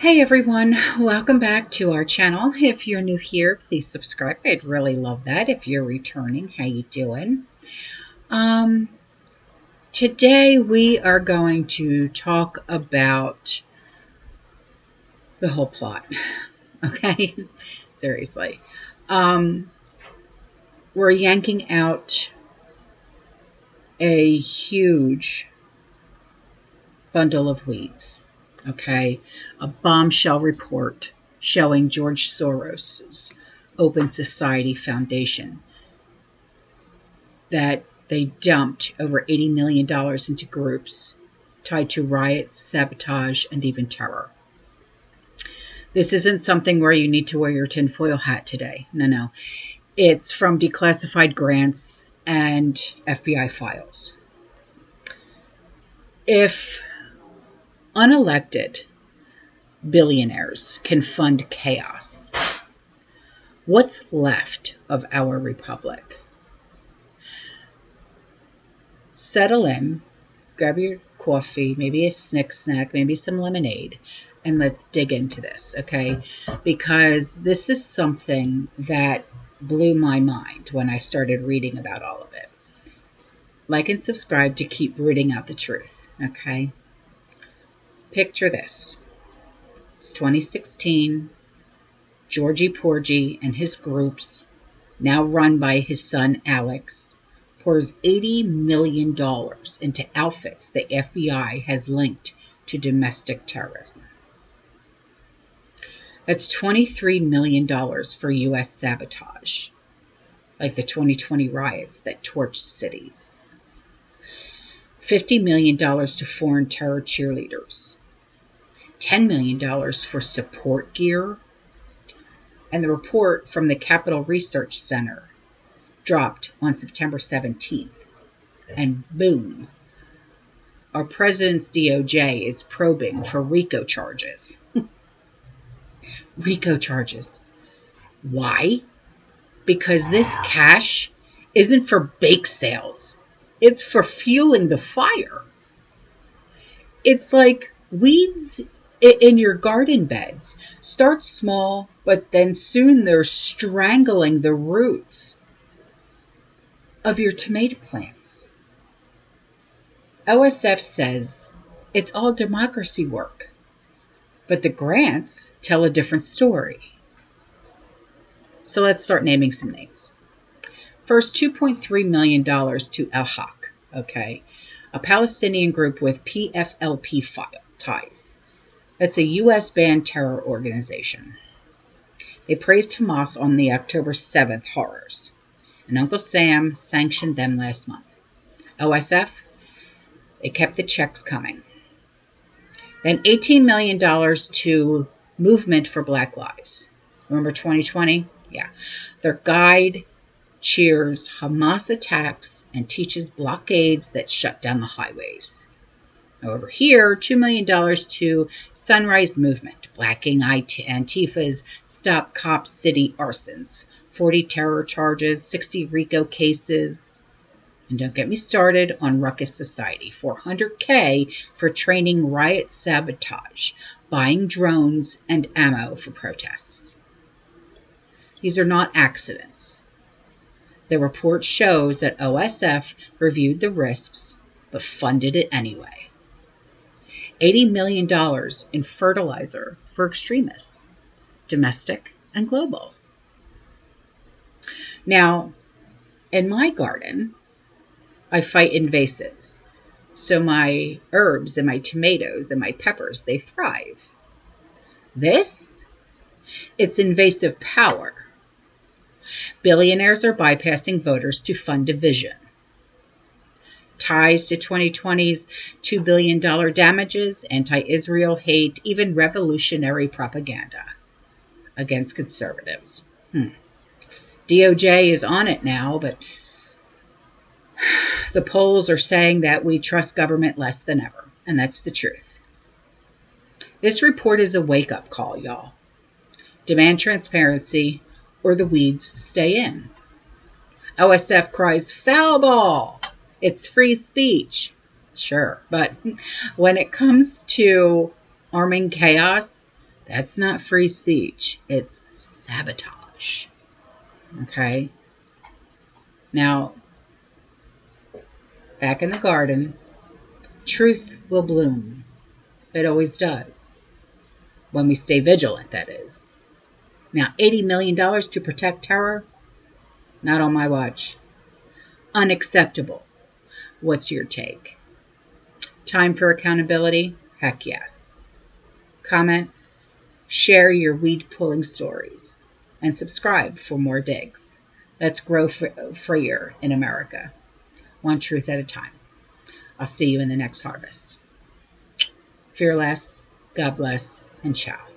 Hey everyone, welcome back to our channel. If you're new here, please subscribe. I'd really love that. If you're returning, how you doing? Today we are going to talk about the whole plot. Okay? Seriously. We're yanking out a huge bundle of weeds. Okay? A bombshell report showing George Soros's Open Society Foundation that they dumped over $80 million into groups tied to riots, sabotage, and even terror. This isn't something where you need to wear your tinfoil hat today. No. It's from declassified grants and FBI files. If unelected billionaires can fund chaos, what's left of our republic? Settle in, grab your coffee, maybe a snack, maybe some lemonade, and let's dig into this, okay? Because this is something that blew my mind when I started reading about all of it. Like and subscribe to keep rooting out the truth, okay? Picture this. It's 2016. Georgie Porgy and his groups, now run by his son Alex, pours $80 million into outfits the FBI has linked to domestic terrorism. That's $23 million for U.S. sabotage, like the 2020 riots that torched cities. $50 million to foreign terror cheerleaders. $10 million for support gear. And the report from the Capital Research Center dropped on September 17th. And boom, our president's DOJ is probing for RICO charges. RICO charges. Why? Because this cash isn't for bake sales. It's for fueling the fire. It's like weeds in your garden beds. Start small, but then soon they're strangling the roots of your tomato plants. OSF says it's all democracy work, but the grants tell a different story. So let's start naming some names. First, $2.3 million to Al-Haq, okay, a Palestinian group with PFLP ties. That's a U.S.-banned terror organization. They praised Hamas on the October 7th horrors, and Uncle Sam sanctioned them last month. OSF, they kept the checks coming. Then $18 million to Movement for Black Lives. Remember 2020? Yeah. Their guide cheers Hamas attacks and teaches blockades that shut down the highways. Over here, $2 million to Sunrise Movement, blacking Antifa's Stop Cop City arsons, 40 terror charges, 60 RICO cases. And don't get me started on Ruckus Society, $400K for training riot sabotage, buying drones and ammo for protests. These are not accidents. The report shows that OSF reviewed the risks, but funded it anyway. $80 million in fertilizer for extremists, domestic and global. Now, in my garden, I fight invasives. So my herbs and my tomatoes and my peppers, they thrive. This, it's invasive power. Billionaires are bypassing voters to fund division. Ties to 2020's $2 billion damages, anti-Israel hate, even revolutionary propaganda against conservatives. DOJ is on it now, but the polls are saying that we trust government less than ever, and that's the truth. This report is a wake-up call, y'all. Demand transparency, or the weeds stay in. OSF cries, foul ball! It's free speech. Sure, but when it comes to arming chaos, That's not free speech. It's sabotage. Okay? Now, back in the garden, truth will bloom. It always does. When we stay vigilant, that is. Now, $80 million to protect terror? Not on my watch. Unacceptable. What's your take? Time for accountability? Heck yes. Comment, share your weed pulling stories, and subscribe for more digs. Let's grow freer in America, one truth at a time. I'll see you in the next harvest. Fear less, God bless, and ciao.